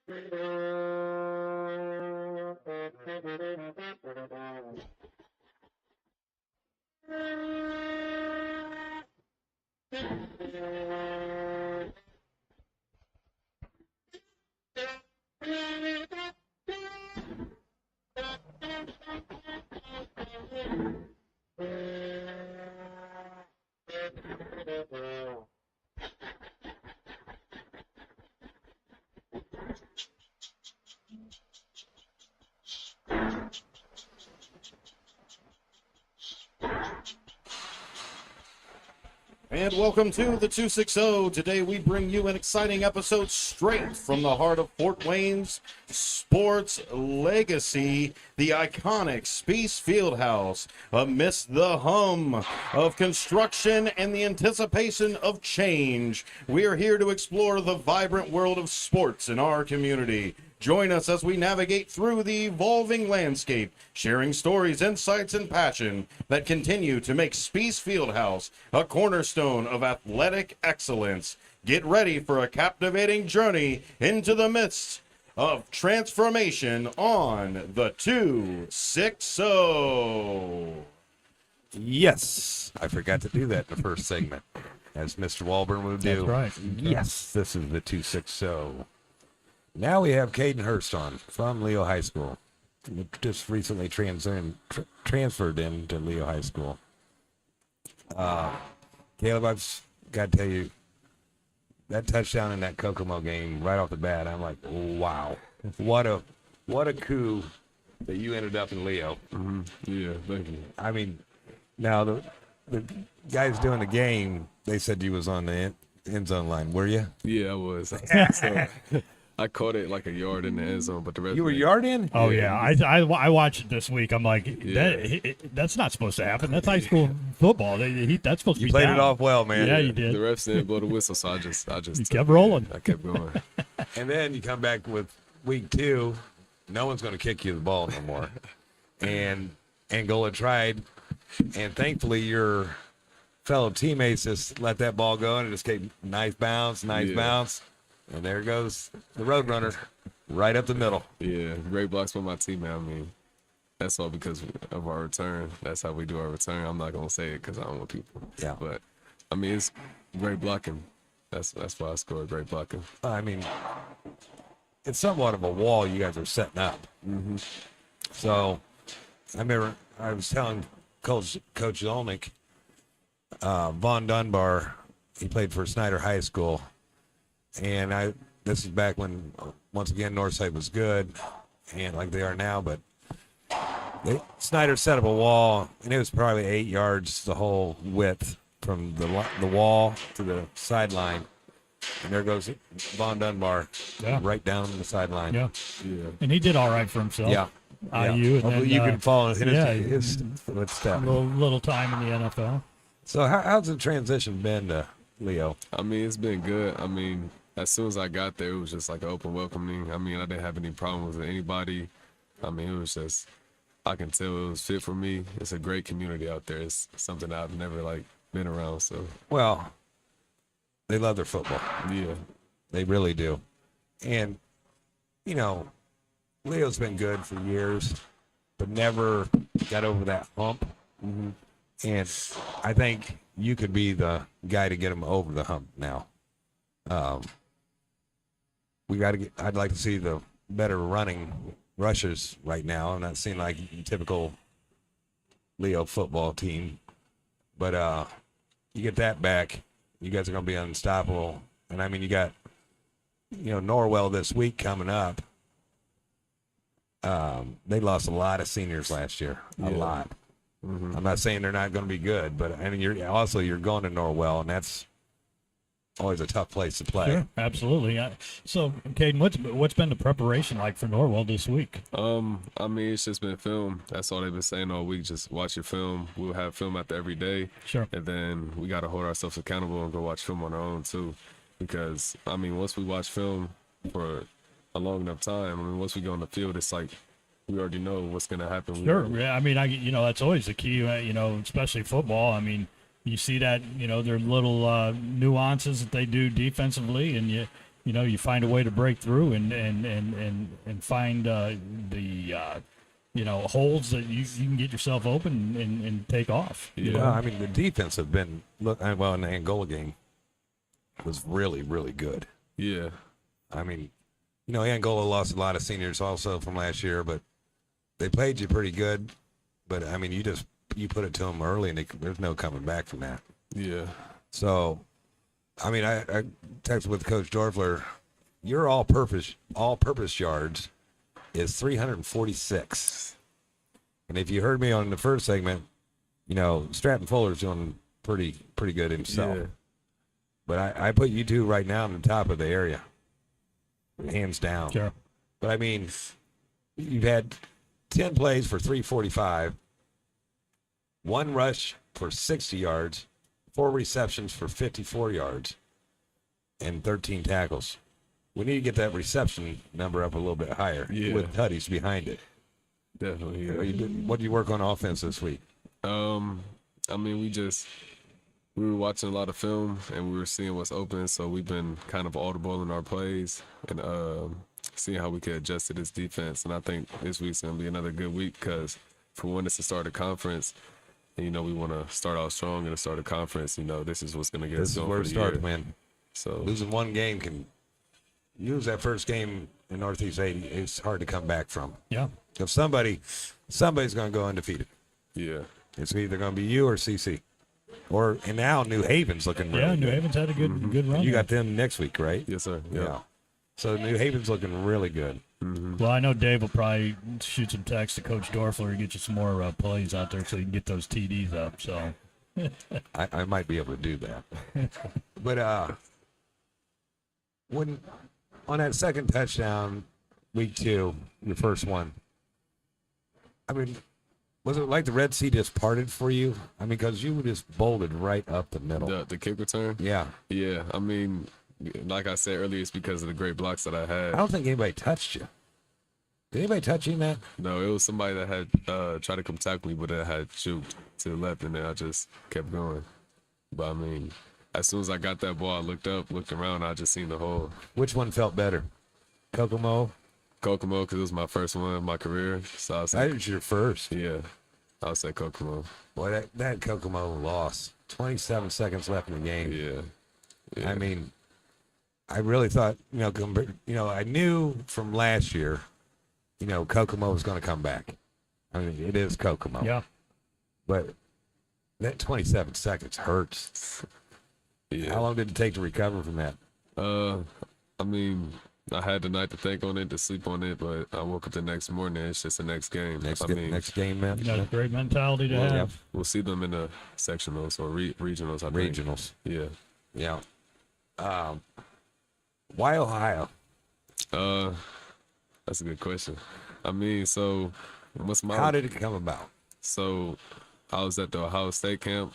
And welcome to the 260. Today we bring you an exciting episode straight from the heart of Fort Wayne's sports legacy, the iconic Spies Fieldhouse. Amidst the hum of construction and the anticipation of change, we are here to explore the vibrant world of sports in our community. Join us as we navigate through the evolving landscape, sharing stories, insights, and passion that continue to make Spies Fieldhouse a cornerstone of athletic excellence. Get ready for a captivating journey into the midst of transformation on the 260. Yes, I forgot to do that in the first segment, as Mr. Walburn would do. That's right. Yes, this is the 260. Now we have Kaden Hurst on from Leo High School. Just recently transferred into Leo High School. Caleb, I've got to tell you, that touchdown in that Kokomo game right off the bat, I'm like, wow, what a coup that you ended up in Leo. Mm-hmm. Yeah, thank you. I mean, now the guys doing the game, they said you was on the end zone line, were you? Yeah, I was. So, I caught it like a yard in the end zone, but the rest. You were yard in? Oh yeah, I watched it this week. I'm like, that's not supposed to happen. That's high school football. That's supposed to be. You played down. it off well, man. Yeah, you did. The refs didn't blow the whistle, so I just You kept rolling. I kept going. And then you come back with week 2. No one's going to kick you the ball no more. And Angola tried, and thankfully your fellow teammates just let that ball go, and it just came nice bounce. And there goes the Roadrunner right up the middle. Yeah, great blocks by my team, man. I mean, that's all because of our return. That's how we do our return. I'm not going to say it because I don't want people. Yeah. But, I mean, it's great blocking. That's why I scored great blocking. I mean, it's somewhat of a wall you guys are setting up. Mm-hmm. So I remember I was telling Coach Zolnick, Vaughn Dunbar, he played for Snyder High School. And this is back when, once again, Northside was good, and like they are now. But Snyder set up a wall, and it was probably 8 yards the whole width from the wall to the sideline. And there goes Vaughn Dunbar, right down the sideline. Yeah, and he did all right for himself. Yeah. IU, and hopefully you can follow his footsteps. A little time in the NFL. So how's the transition been to Leo? I mean, it's been good. I mean, as soon as I got there, it was just like an open welcoming. I mean, I didn't have any problems with anybody. I mean, it was just, I can tell it was fit for me. It's a great community out there. It's something I've never, been around, so. Well, they love their football. Yeah. They really do. And, Leo's been good for years, but never got over that hump. Mm-hmm. And I think you could be the guy to get him over the hump now. I'd like to see the better running rushes right now. I'm not seeing like a typical Leo football team, but you get that back, you guys are going to be unstoppable. And I mean, you got, Norwell this week coming up. They lost a lot of seniors last year, a lot. Mm-hmm. I'm not saying they're not going to be good, but I mean, you're going to Norwell, and that's always a tough place to play. Sure, absolutely. So, Kaden, what's been the preparation like for Norwell this week? I mean, it's just been film. That's all they've been saying all week. Just watch your film. We'll have film after every day. Sure. And then we got to hold ourselves accountable and go watch film on our own too, because I mean, once we watch film for a long enough time, I mean, once we go on the field, it's like we already know what's going to happen. Sure. Yeah. I mean, that's always the key. Especially football. I mean, you see that, there are little nuances that they do defensively, and you find a way to break through and find holes that you can get yourself open and take off. Yeah. Well, I mean, the defense have been in the Angola game was really, really good. Yeah. I mean, Angola lost a lot of seniors also from last year, but they played you pretty good. But I mean, you put it to them early, and there's no coming back from that. Yeah. So, I mean, I texted with Coach Dorfler. Your all-purpose yards is 346. And if you heard me on the first segment, Stratton Fuller's doing pretty good himself. Yeah. But I put you two right now on the top of the area, hands down. Sure. But I mean, you've had 10 plays for 345, 1 rush for 60 yards, 4 receptions for 54 yards, and 13 tackles. We need to get that reception number up a little bit higher with tutties behind it. Definitely. Yeah. What do you work on offense this week? I mean, we were watching a lot of film and we were seeing what's open, so we've been kind of audible in our plays and seeing how we can adjust to this defense. And I think this week's going to be another good week because, for one, it's the start of conference. And, we want to start out strong in the start of conference. This is what's going to get us going Where for it the starts, year. man. So Losing one game can lose that first game in Northeast 80. It's hard to come back from. Yeah. If somebody's going to go undefeated. yeah, It's either going to be you or CC. And now New Haven's looking really Yeah, good. New Haven's had a good run. You got them next week, right? yes, sir. Yeah. So New Haven's looking really good. Well, I know Dave will probably shoot some text to Coach Dorfler and get you some more plays out there so you can get those TDs up. So I might be able to do that. But when on that second touchdown, week 2, your first one, I mean, was it like the Red Sea just parted for you? I mean, because you just bolted right up the middle. The kick return. Yeah. Yeah, I mean, like I said earlier, it's because of the great blocks that I had. I don't think anybody touched you. Did anybody touch you in that? No, it was somebody that had tried to come tackle me, but it had juked to the left, and then I just kept going. But I mean, as soon as I got that ball, I looked up, looked around, I just seen the hole. Which one felt better? Kokomo? Kokomo, because it was my first one in my career. So I was That like, was your first. yeah, I would say Kokomo. Boy, that Kokomo loss. 27 seconds left in the game. Yeah. I mean, I really thought, I knew from last year, Kokomo was going to come back. I mean, it is Kokomo. yeah, But that 27 seconds hurts. Yeah. How long did it take to recover from that? I mean, I had the night to think on it, to sleep on it, but I woke up the next morning. It's just the next game. Next game, man. that's a great mentality to have. We'll see them in the sectionals or regionals. I think. Regionals. Yeah. Yeah. Why Ohio? That's a good question. I mean, so what's my? How did it come about? So I was at the Ohio State camp,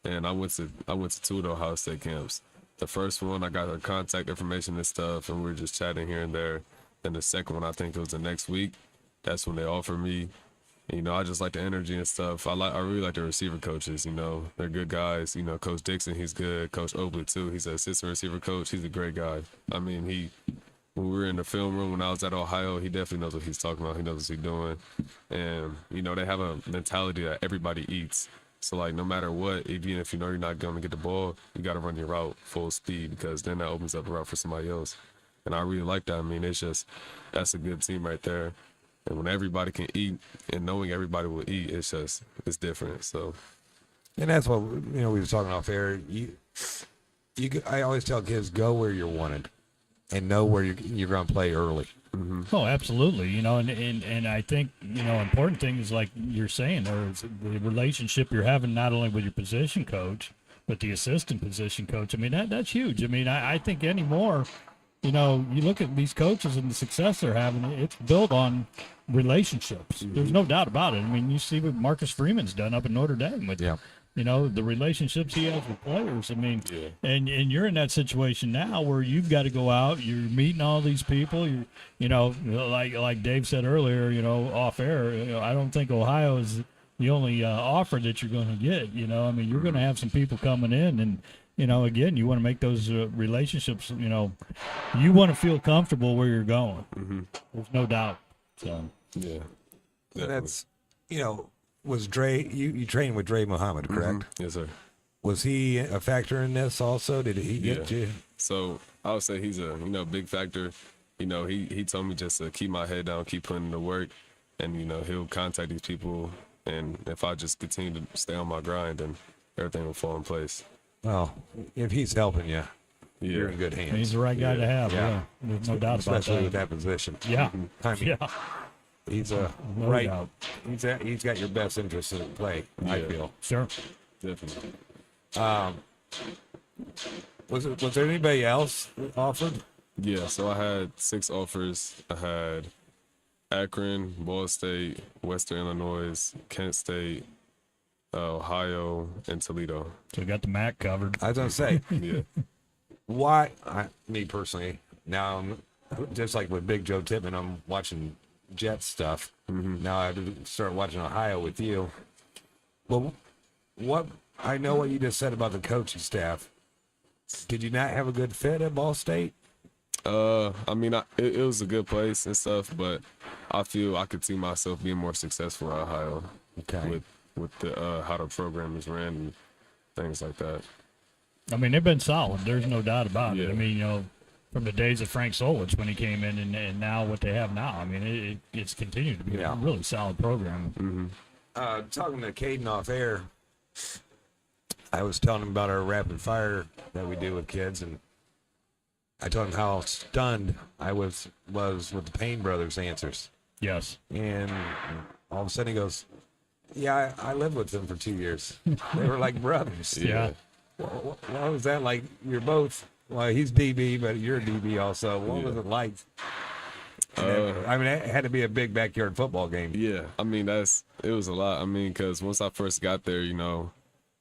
and I went to 2 of the Ohio State camps. The first one, I got her contact information and stuff, and we were just chatting here and there. Then the second one, I think it was the next week. That's when they offered me. And, I just like the energy and stuff. I really like the receiver coaches. They're good guys. Coach Dixon, he's good. Coach Oakley too. He's an assistant receiver coach. He's a great guy. I mean, when we were in the film room when I was at Ohio, he definitely knows what he's talking about. He knows what he's doing. And, they have a mentality that everybody eats. So, like, no matter what, even if you're not going to get the ball, you got to run your route full speed because then that opens up a route for somebody else. And I really like that. I mean, that's a good team right there. And when everybody can eat and knowing everybody will eat, it's different. So, And that's what, we were talking off air. I always tell kids, go where you're wanted and know where you're going to play early. mm-hmm. Oh, absolutely. And I think, important thing is like you're saying, there's the relationship you're having not only with your position coach, but the assistant position coach. I mean, that's huge. I mean, I think anymore, you look at these coaches and the success they're having, it's built on relationships. Mm-hmm. There's no doubt about it. I mean, you see what Marcus Freeman's done up in Notre Dame with, the relationships he has with players. I mean, and you're in that situation now where you've got to go out, you're meeting all these people, like Dave said earlier, off air, I don't think Ohio is the only offer that you're going to get. I mean, you're going to have some people coming in again, you want to make those relationships. You want to feel comfortable where you're going. Mm-hmm. There's no doubt. So Yeah. And Definitely. that's, was Dre, you trained with Dre Muhammad, correct? Mhm. Yes, sir. Was he a factor in this also? Did he get Yeah. you? So I would say he's a big factor. He told me just to keep my head down, keep putting in the work, and he'll contact these people, and if I just continue to stay on my grind, then everything will fall in place. Well, if he's helping you, you're Yeah. in good hands. he's the right guy to have. Yeah. Yeah. There's no doubt about Especially with that. that position. Yeah. I mean, Yeah. he's No right. doubt. He's got your best interest in play. I Yeah. feel. Sure. Definitely. Was there anybody else offered? Yeah, so I had 6 offers. I had Akron, Ball State, Western Illinois, Kent State, Ohio, and Toledo. So we got the MAC covered. I was gonna say, Yeah. why? Me personally, now I'm just like with Big Joe Tippman, I'm watching Jet stuff. Now I have to start watching Ohio with you. Well, what I know what you just said about the coaching staff. Did you not have a good fit at Ball State? I mean, it was a good place and stuff, but I feel I could see myself being more successful at Ohio. Okay. With the how the program is ran and things like that. I mean, they've been solid. There's no doubt about it. Yeah. I mean, from the days of Frank Solich when he came in and now what they have now. I mean, it's continued to be Yeah. a really solid program. Talking to Kaden off air, I was telling him about our rapid fire that we do with kids, and I told him how stunned I was with the Payne brothers' answers. Yes. And all of a sudden he goes, "Yeah, I lived with them for 2 years. They were like brothers." Yeah. What was that like? You're both, well, he's DB, but you're a DB also. What was it like? I mean, it had to be a big backyard football game. Yeah, I mean it was a lot. I mean, because once I first got there,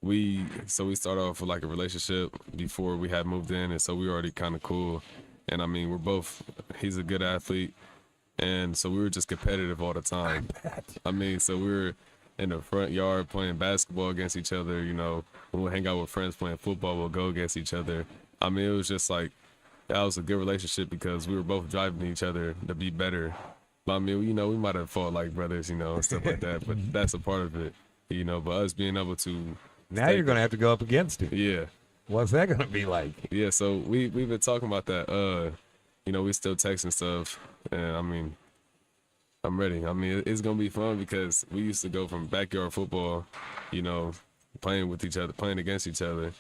we started off with like a relationship before we had moved in, and so we were already kind of cool. And I mean, he's a good athlete, and so we were just competitive all the time. I mean, so we were in the front yard playing basketball against each other. When we hang out with friends playing football, we'll go against each other. I mean, it was just like that was a good relationship because we were both driving each other to be better. But I mean, we might have fought like brothers, and stuff like that. But that's a part of it, But us being able to Now you're going to have to go up against him. yeah. What's that going to be like? Yeah, so we've been talking about that. We still texting stuff, and I mean, I'm ready. I mean, it's gonna be fun because we used to go from backyard football, playing with each other, playing against each other,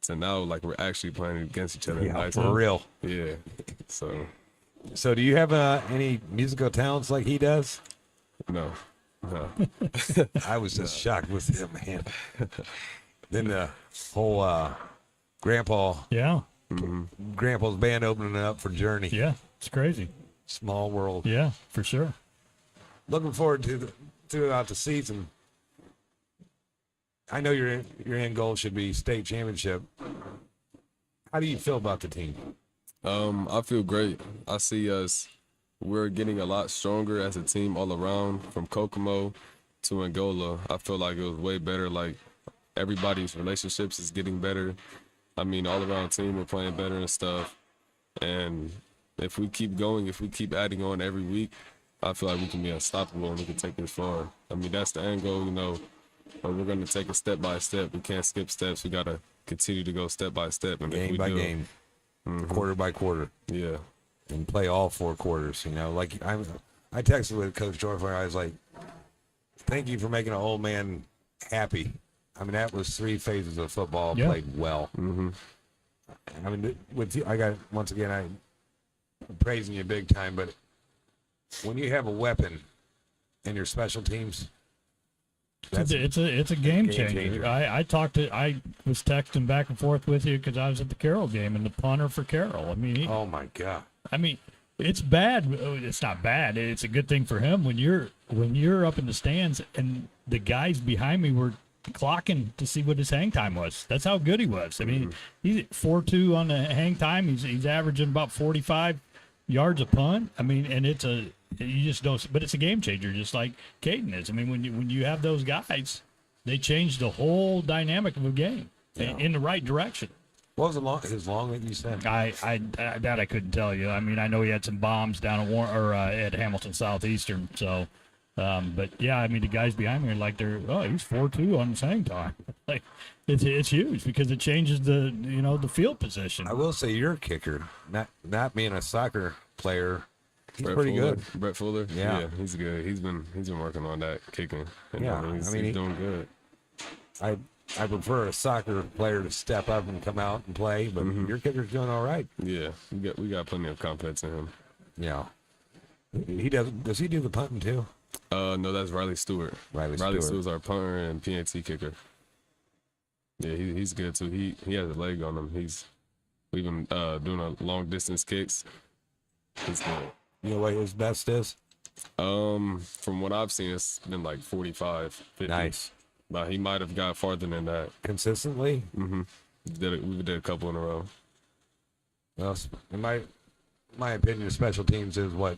to now like we're actually playing against each other. in high Yeah, school. for real. Yeah. So So do you have any musical talents like he does? no. I was just shocked with him, man. Then the whole Grandpa's band opening up for Journey. Yeah. It's crazy. Small world. Yeah, for sure. Looking forward to throughout the season. I know your end goal should be state championship. How do you feel about the team? I feel great. I see we're getting a lot stronger as a team all around, from Kokomo to Angola. I feel like it was way better. Like everybody's relationships is getting better. I mean, all around team, we're playing better and stuff. And if we keep going, if we keep adding on every week, I feel like we can be unstoppable and we can take this far. I mean, that's the end goal, but we're going to take it step by step. We can't skip steps. We got to continue to go step by step. And if Game we by do, game, quarter by quarter, Yeah. and play all 4 quarters. Like I texted with Coach Joyful. I was like, "Thank you for making an old man happy." I mean, that was 3 phases of football Yeah. played well. I mean, with you, I got once again, I'm praising you big time. But when you have a weapon in your special teams, that's It's a game Game changer. changer. I was texting back and forth with you because I was at the Carroll game and the punter for Carroll. I mean, oh my God. it's bad. It's not bad. It's a good thing for him when you're up in the stands and the guys behind me were clocking to see what his hang time was. That's how good he was. I mean, he's at 4.2 on the hang time. He's averaging about 45 yards a punt. I mean, and you just don't. But it's a game changer, just like Kaden is. I mean, when you have those guys, they change the whole dynamic of a game. in the right direction. What was his long that you said? I couldn't tell you. I mean, I know he had some bombs down at Hamilton Southeastern. So, but yeah, I mean, the guys behind me are like he's 4'2" on the hang time. Like, it's huge because it changes the field position. I will say your kicker, not being a soccer player, he's Brett pretty Fuller, good. Brett Fuller. Yeah. He's good. He's been working on that kicking. And, Yeah, he's I mean, doing good. I prefer a soccer player to step up and come out and play, but your kicker's doing all right. Yeah, we got plenty of confidence in him. Yeah. He does he do the punting too? No, that's Riley Stewart. Riley Stewart's our punter and PAT kicker. Yeah, he's good too. He has a leg on him. We've been doing a long distance kicks. He's good. You know what his best is? From what I've seen, it's been like 45, 50. Nice. But he might have got farther than that. Consistently? Mm-hmm. We did a couple in a row. Well, in my opinion, special teams is what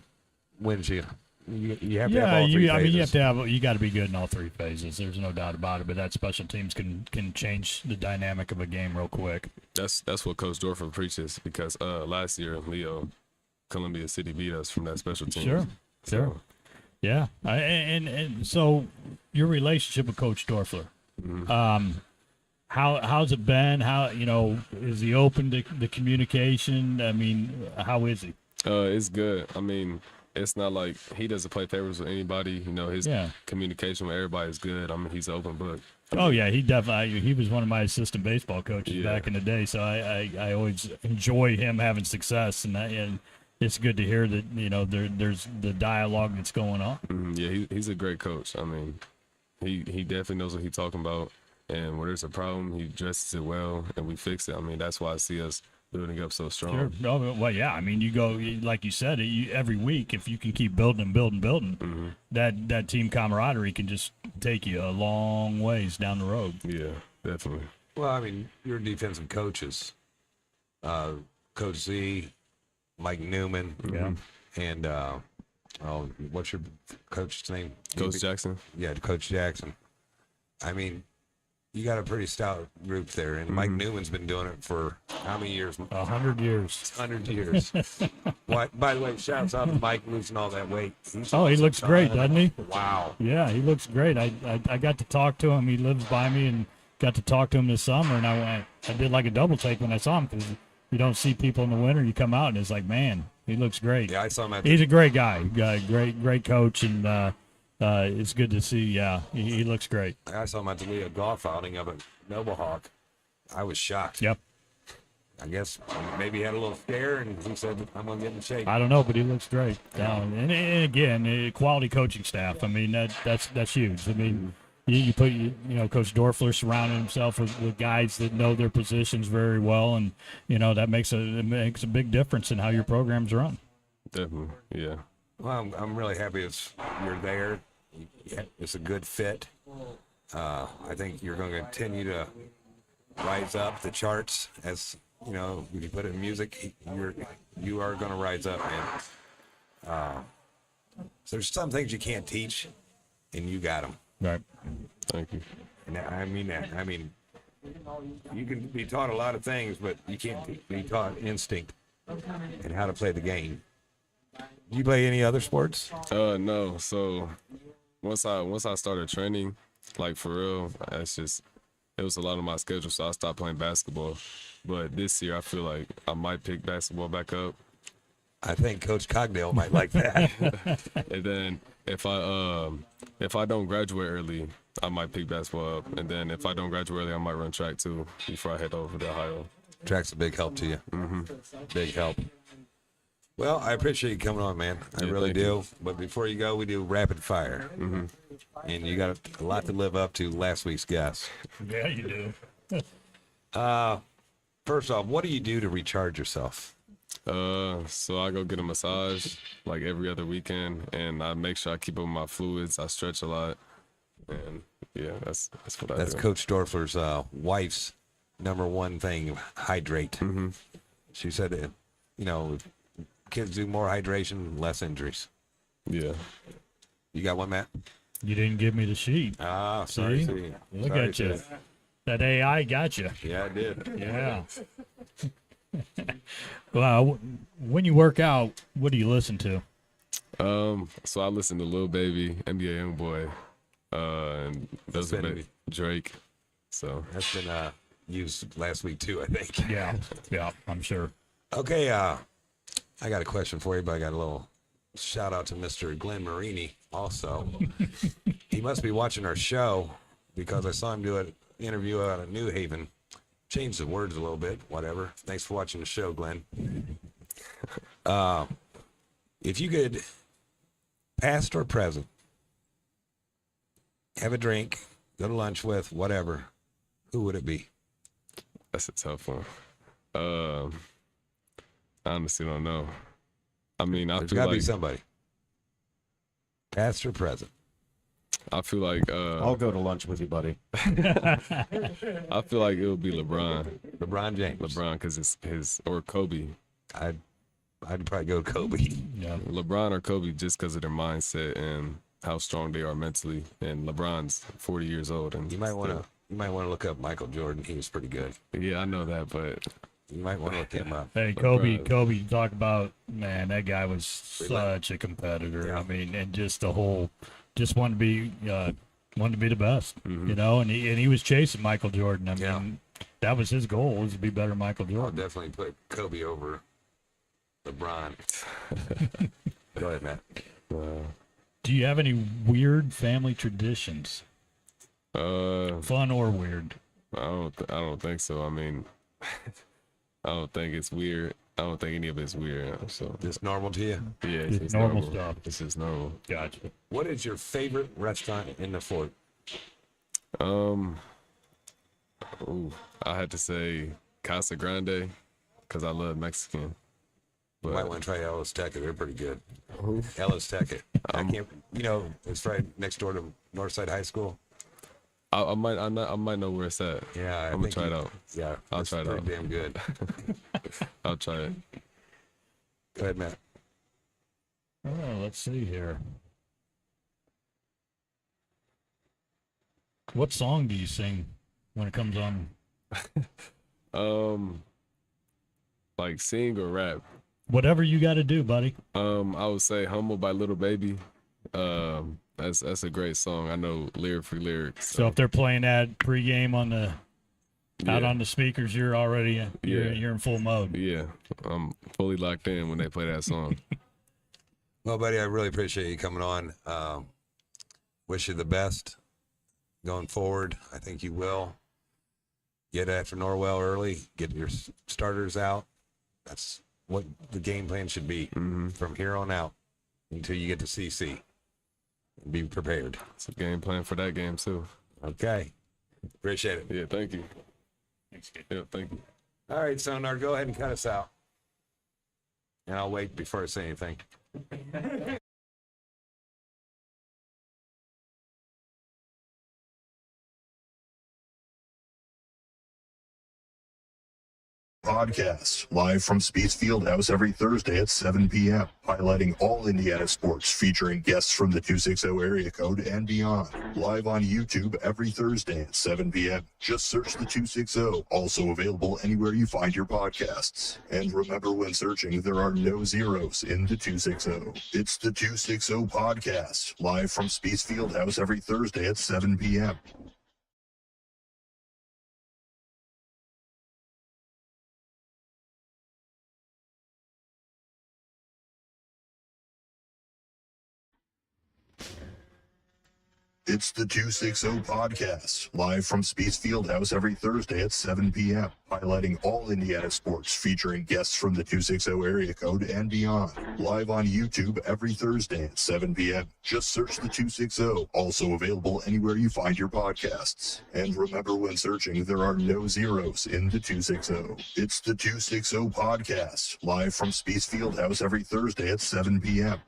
wins you. You have to have all three phases. I mean, you got to be good in all three phases. There's no doubt about it. But that special teams can change the dynamic of a game real quick. That's what Coach Dorfer preaches because last year, Leo, Columbia City beat us from that special team. Sure. Yeah, and so your relationship with Coach Dorfler, how's it been? How is he open to the communication? I mean, how is he? It's good. I mean, it's not like he doesn't play favorites with anybody. His communication with everybody is good. I mean, he's an open book. Oh yeah, he was one of my assistant baseball coaches back in the day. So I always enjoy him having success, and it's good to hear that there's the dialogue that's going on. Yeah, he's a great coach. I mean, he definitely knows what he's talking about, and when there's a problem, he addresses it well, and we fix it. I mean, that's why I see us building up so strong. Sure. No, well, yeah. I mean, you go like you said, every week if you can keep building and building, that team camaraderie can just take you a long ways down the road. Yeah, definitely. Well, I mean, your defensive coaches, Coach Z, Mike Newman, and what's your coach's name? Coach Jackson. Yeah, Coach Jackson. I mean, you got a pretty stout group there, and Mike Newman's been doing it for how many years? 100 years. 100 years. By the way, shouts out to Mike losing all that weight. He looks great, doesn't he? Wow. Yeah, he looks great. I got to talk to him. He lives by me, and got to talk to him this summer, and I did like a double take when I saw him because you don't see people in the winter. You come out and it's like, man, he looks great. Yeah, I saw him. He's a great guy. Great coach, and it's good to see. Yeah, he looks great. I saw him at the Leo golf outing up at Noble Hawk. I was shocked. Yep. I guess maybe he had a little scare, and he said, "I'm gonna get in shape." I don't know, but he looks great. And again, quality coaching staff. I mean, that's huge. I mean. You put Coach Dorfler surrounding himself with guys that know their positions very well, and that makes a big difference in how your program's run. Definitely, yeah. Well, I'm really happy you're there. It's a good fit. I think you're going to continue to rise up the charts as when you put it in music. You are going to rise up, man. So there's some things you can't teach, and you got them. Right. Thank you. And I mean that. I mean, you can be taught a lot of things, but you can't be taught instinct and how to play the game. Do you play any other sports? No. So once I started training, like for real, it was a lot of my schedule, so I stopped playing basketball. But this year, I feel like I might pick basketball back up. I think Coach Cogdale might like that. And then if I don't graduate early, I might pick basketball up. And then if I don't graduate early, I might run track too before I head over to Ohio. Track's a big help to you. Big help. Well, I appreciate you coming on, man. I really do. You. But before you go, we do rapid fire. And you got a lot to live up to last week's guest. Yeah, you do. First off, what do you do to recharge yourself? So I go get a massage like every other weekend, and I make sure I keep up with my fluids. I stretch a lot, and yeah, that's what I do. That's Coach Dorfler's wife's number one thing: hydrate. She said, if kids do more hydration, less injuries. Yeah. You got one, Matt? You didn't give me the sheet. Ah, sorry. Look at you. That AI got you. Yeah, I did. Yeah. Well, when you work out, what do you listen to? So I listen to Lil Baby, NBA Youngboy, and those are been- Drake. So That's been used last week too, I think. Yeah, I'm sure. Okay, I got a question for you, but I got a little shout out to Mr. Glenn Marini also. He must be watching our show because I saw him do an interview out of New Haven. Changed the words a little bit, whatever. Thanks for watching the show, Glenn. If you could, past or present, have a drink, go to lunch with, whatever, who would it be? that's a tough one. I honestly don't know. I mean, I There's feel got to be like somebody. Past or present. I feel like I'll go to lunch with you, buddy. I feel like it would be LeBron. LeBron James. LeBron, because it's his, or Kobe. I'd probably go Kobe. Yeah. LeBron or Kobe, just because of their mindset and how strong they are mentally. And LeBron's 40 years old, and You might want to look up Michael Jordan. He was pretty good. Yeah, I know that, but You might want to look him up. Hey, Kobe, you talk about, man, that guy was such a competitor. Yeah. I mean, and just the whole, just wanted to be the best, you know, and he was chasing Michael Jordan. I mean, Yeah. that was his goal, was to be better than Michael I'll Jordan. definitely put Kobe over LeBron. Go ahead, Matt. Do you have any weird family traditions, I fun or weird? don't think so. I mean, I don't think it's weird. I don't think any of it's weird. So Just normal to you? yeah, it's Just just normal stuff. It's just normal. Gotcha. What is your favorite restaurant in the fort? I had to say Casa Grande because I love Mexican. You might But want to try Ellis Tech. They're pretty good. Ellis Tech. I can't. It's right next door to Northside High School. I might know where it's at. Yeah, I'm gonna try it out. Yeah, I'll it's try it pretty out. damn good. I'll try it. Go ahead, Matt. Oh, let's see here. What song do you sing when it comes on? Like sing or rap. Whatever you got to do, buddy. I would say "Humble" by Little Baby. That's a great song. I know free lyrics. So if they're playing that pregame on the out Yeah. on the speakers, you're already you're in full mode. Yeah, I'm fully locked in when they play that song. Well, buddy, I really appreciate you coming on. Wish you the best going forward. I think you will. Get after Norwell early. Get your starters out. That's what the game plan should be from here on out until you get to CC. Be prepared. It's a game plan for that game too. Okay. Appreciate it. Yeah, thank you. Thanks, kid. Yeah, thank you. All right, Sonar, go ahead and cut us out. And I'll wait before I say anything. Podcast live from Speeds Fieldhouse every Thursday at 7 p.m. highlighting all Indiana sports featuring guests from the 260 area code and beyond. Live on YouTube every Thursday at 7 p.m. Just search the 260. Also available anywhere you find your podcasts. And remember, when searching, there are no zeros in the 260. It's the 260 Podcast live from Speeds Fieldhouse every Thursday at 7 p.m. It's the 260 Podcast, live from Speeds Fieldhouse every Thursday at 7 p.m., highlighting all Indiana sports featuring guests from the 260 area code and beyond. Live on YouTube every Thursday at 7 p.m. Just search the 260. Also available anywhere you find your podcasts. And remember, when searching, there are no zeros in the 260. It's the 260 Podcast, live from Speeds Fieldhouse every Thursday at 7 p.m.